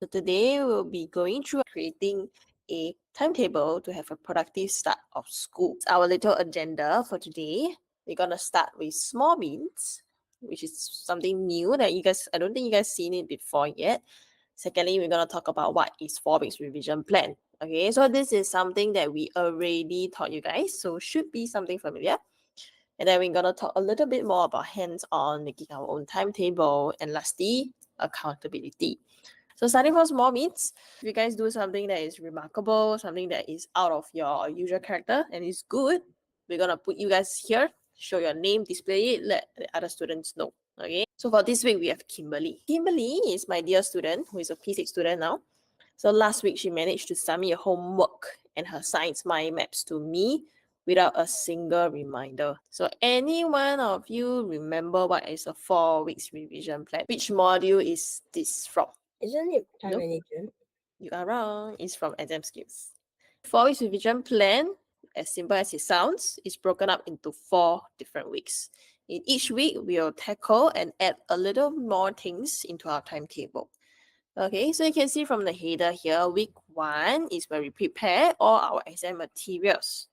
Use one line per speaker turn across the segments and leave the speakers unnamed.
So today we'll be going through creating a timetable to have a productive start of school. It's our little agenda for today. We're gonna start with small wins, which is something new that I don't think you guys seen it before yet. Secondly, we're gonna talk about what is 4 weeks revision plan. Okay, so this is something that we already taught you guys, so should be something familiar. And then we're gonna talk a little bit more about hands-on, making our own timetable, and lastly, accountability. So starting from small wins, if you guys do something that is remarkable, something that is out of your usual character and is good, we're gonna put you guys here, show your name, display it, let the other students know. Okay. So for this week, we have Kimberly. Kimberly is my dear student who is a P6 student now. So last week, she managed to submit her homework and her science mind maps to me without a single reminder. So any one of you remember what is a 4 weeks revision plan? Which module is this from?
Isn't it time
Nope.
management?
You are wrong. It's from exam skills. 4 weeks revision plan, as simple as it sounds, is broken up into 4 different weeks. In each week, we'll tackle and add a little more things into our timetable. Okay, so you can see from the header here, week 1 is where we prepare all our exam materials.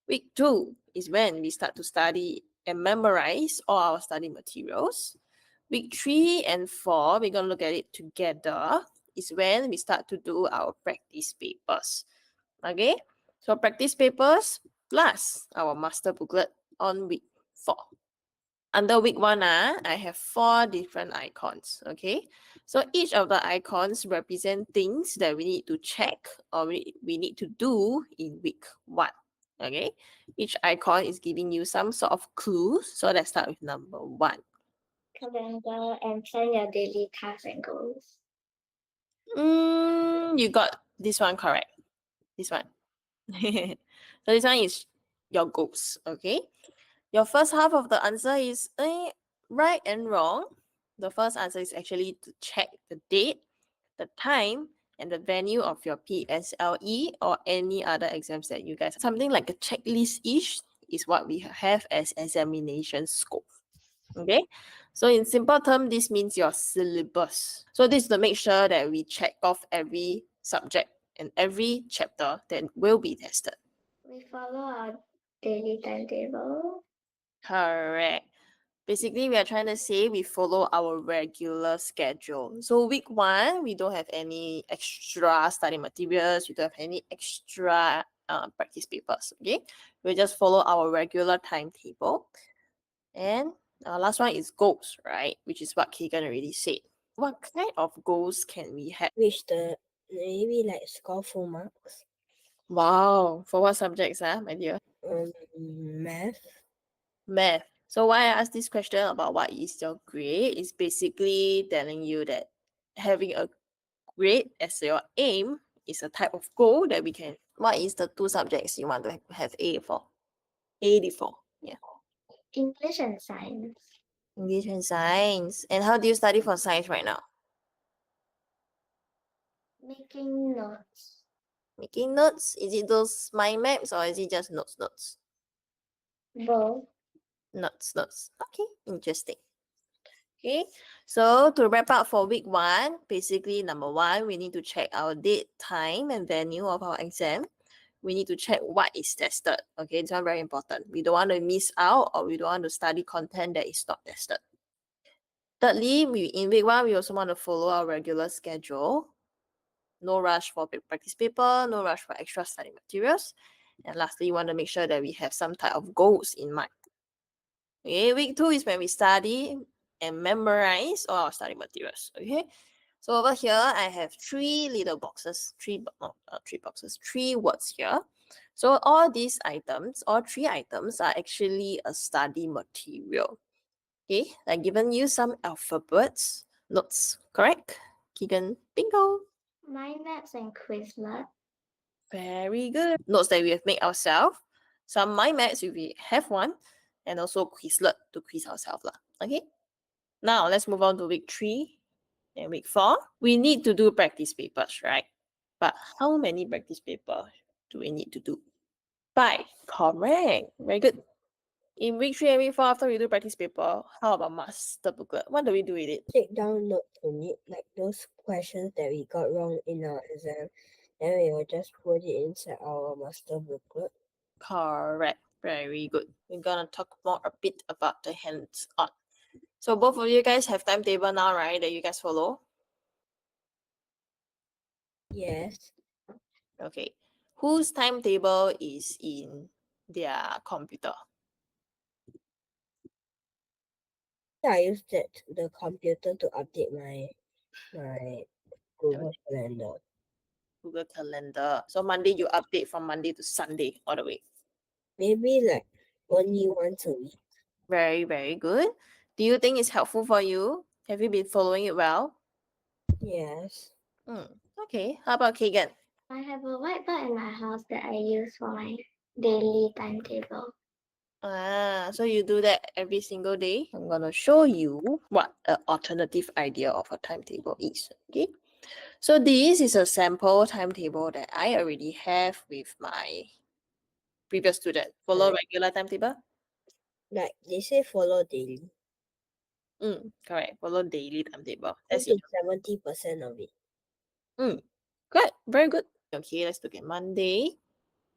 Week 2 is when we start to study and memorize all our study materials. Week 3 and 4, we're going to look at it together, is when we start to do our practice papers. Okay, so practice papers plus our master booklet on week 4. Under week 1, I have 4 different icons. Okay, so each of the icons represent things that we need to check or we need to do in week 1. Okay, each icon is giving you some sort of clues. So let's start with number 1.
Calendar and plan your daily tasks and goals.
You got this one correct. This one. So this one is your goals. Okay, your first half of the answer is right and wrong. The first answer is actually to check the date, the time, and the venue of your PSLE or any other exams that you guys. Something like a checklist-ish is what we have as examination scope. Okay, so in simple term, this means your syllabus. So this is to make sure that we check off every subject and every chapter that will be tested.
We follow our daily timetable.
Correct. Basically, we are trying to say we follow our regular schedule. So week 1, we don't have any extra study materials. We don't have any extra practice papers. Okay, we just follow our regular timetable. And last one is goals, right? Which is what Keegan already said. What kind of goals can we have?
Which the maybe like score full marks.
Wow, for what subjects, my dear?
Math.
Math. So why I asked this question about what is your grade is basically telling you that having a grade as your aim is a type of goal that we can. What is the 2 subjects you want to have A for? A for. Yeah.
English and science.
English and science. And how do you study for science right now?
Making notes.
Making notes? Is it those mind maps or is it just notes?
Both.
Notes. Okay, interesting. Okay, so to wrap up for week 1, basically number 1, we need to check our date, time, and venue of our exam. We need to check what is tested. Okay, this one very important. We don't want to miss out or we don't want to study content that is not tested. Thirdly, in week 1, we also want to follow our regular schedule. No rush for practice paper, no rush for extra study materials. And lastly, you want to make sure that we have some type of goals in mind. Okay, week 2 is when we study and memorize all our study materials. Okay, so over here I have 3 little boxes, 3 boxes, 3 words here. So all these items, all 3 items are actually a study material. Okay, I've given you some alphabets, notes, correct? Keegan, bingo.
Mind maps and Quizlet.
Very good. Notes that we have made ourselves. Some mind maps if we have one, and also Quizlet to quiz ourselves. Okay. Now let's move on to week 3 and week 4. We need to do practice papers, right? But how many practice papers do we need to do? 5. Correct. Very good. In week 3 and week 4, after we do practice paper, how about master booklet? What do we do with it?
Take down notes on it, like those questions that we got wrong in our exam. Then we will just put it inside our master booklet.
Correct. Very good. We're gonna talk more a bit about the hands-on. So both of you guys have timetable now, right? That you guys follow.
Yes.
Okay. Whose timetable is in their computer?
I use the computer to update my Google Calendar.
Google Calendar. So Monday you update from Monday to Sunday all the way.
Maybe like only once a week.
Very, very good. Do you think it's helpful for you? Have you been following it well?
Yes.
Okay. How about Keegan?
I have a whiteboard in my house that I use for my daily timetable.
So you do that every single day. I'm gonna show you what an alternative idea of a timetable is. Okay. So this is a sample timetable that I already have with my previous student. Follow regular timetable?
Like they say follow daily.
Correct. Follow daily timetable.
That's
That's it.
70% of it.
Good. Very good. Okay, let's look at Monday.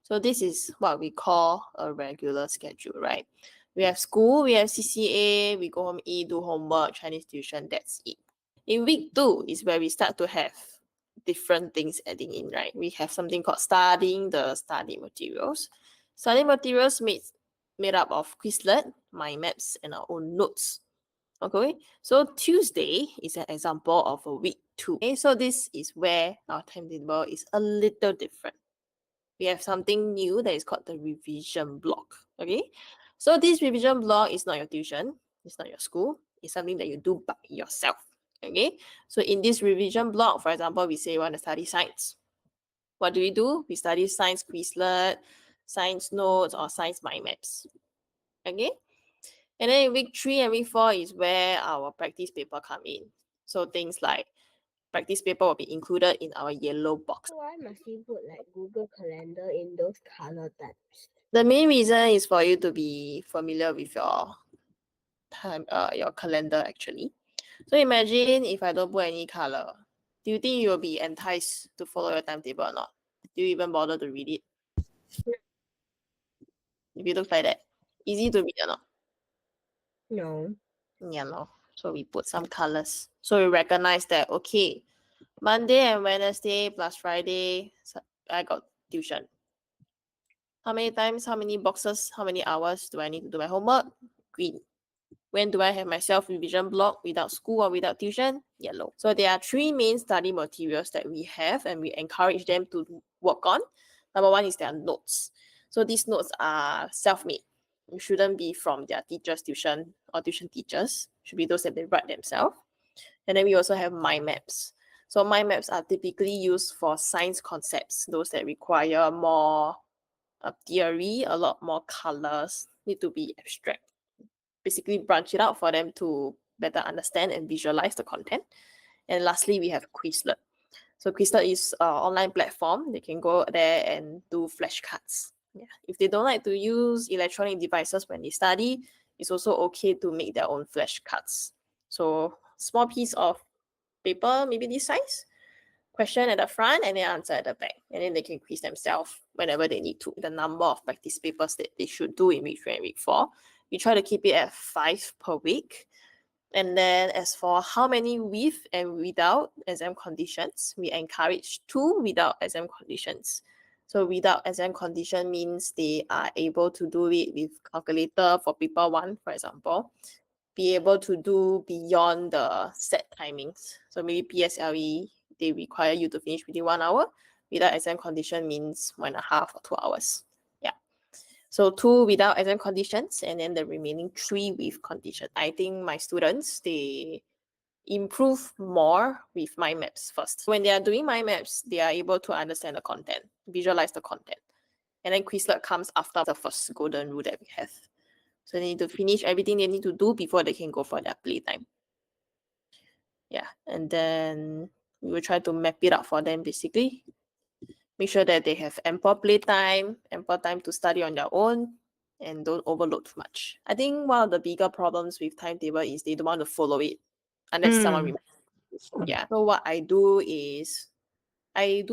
So this is what we call a regular schedule, right? We have school, we have CCA, we go home, eat, do homework, Chinese tuition, that's it. In week 2 is where we start to have different things adding in, right? We have something called studying the study materials. Study materials made up of Quizlet, mind maps, and our own notes. Okay, so Tuesday is an example of a week 2. Okay, so this is where our timetable is a little different. We have something new that is called the revision block. Okay, so this revision block is not your tuition, it's not your school, it's something that you do by yourself. Okay, so in this revision block, for example, we say we want to study science. What do? We study science Quizlet, science notes, or science mind maps. Okay, and then in week 3 and week 4 is where our practice paper come in. So things like practice paper will be included in our yellow box.
Why must we put like Google Calendar in those color types?
The main reason is for you to be familiar with your your calendar actually. So imagine if I don't put any color, do you think you will be enticed to follow your timetable or not? Do you even bother to read it? If it looks like that, easy to read or not?
No.
Yeah, no. So we put some colors. So we recognize that, okay, Monday and Wednesday plus Friday, I got tuition. How many times, how many boxes, how many hours do I need to do my homework? Green. When do I have my self-revision block without school or without tuition? Yellow. So there are 3 main study materials that we have and we encourage them to work on. Number 1 is their notes. So these notes are self-made. It shouldn't be from their teacher's tuition or tuition teachers. It should be those that they write themselves. And then we also have mind maps. So mind maps are typically used for science concepts, those that require more theory, a lot more colors, need to be abstract. Basically branch it out for them to better understand and visualize the content. And lastly, we have Quizlet. So Quizlet is an online platform. They can go there and do flashcards. Yeah. If they don't like to use electronic devices when they study, it's also okay to make their own flashcards. So small piece of paper, maybe this size, question at the front and then answer at the back. And then they can quiz themselves whenever they need to. The number of practice papers that they should do in week 3 and week 4. We try to keep it at 5 per week. And then as for how many with and without exam conditions, we encourage 2 without exam conditions. So without exam condition means they are able to do it with calculator for paper 1, for example, be able to do beyond the set timings. So maybe PSLE, they require you to finish within 1 hour. Without exam condition means 1.5 or 2 hours. Yeah. So 2 without exam conditions, and then the remaining 3 with condition. I think my students, they improve more with mind maps first. When they are doing mind maps, they are able to understand the content, visualize the content. And then Quizlet comes after the first golden rule that we have. So they need to finish everything they need to do before they can go for their playtime. Yeah, and then we will try to map it out for them basically. Make sure that they have ample playtime, ample time to study on their own. and don't overload too much. I think one of the bigger problems with timetable is they don't want to follow it unless someone
Mm.
reminds. Yeah. So what I do is I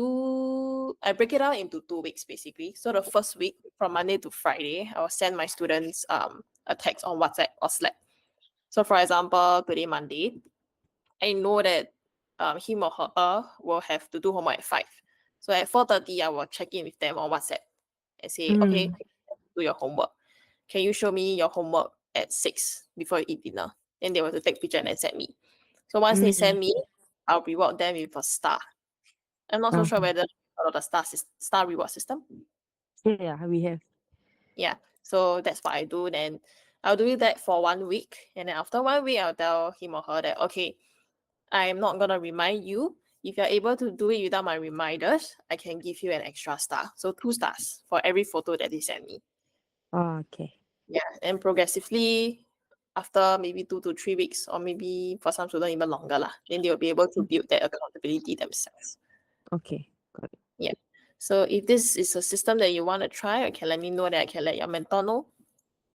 break it out into 2 weeks basically. So the first week from Monday to Friday, I will send my students a text on WhatsApp or Slack. So for example, today Monday, I know that him or her will have to do homework at 5. So at 4:30, I will check in with them on WhatsApp and say, okay, do your homework. Can you show me your homework at 6 before you eat dinner? Then they will have to take picture and then send me. So once they send me, I'll reward them with a star. I'm not so sure
Okay.
whether you follow the star reward system.
Yeah, we have.
Yeah. So that's what I do. Then I'll do that for 1 week. And then after 1 week, I'll tell him or her that, okay, I'm not going to remind you. If you're able to do it without my reminders, I can give you an extra star. So 2 stars for every photo that they send me.
Oh, okay.
Yeah. And progressively, after maybe 2 to 3 weeks, or maybe for some students even longer, then they'll be able to build that accountability themselves.
Okay. Got it.
So if this is a system that you want to try, you can let me know that I can let your mentor know.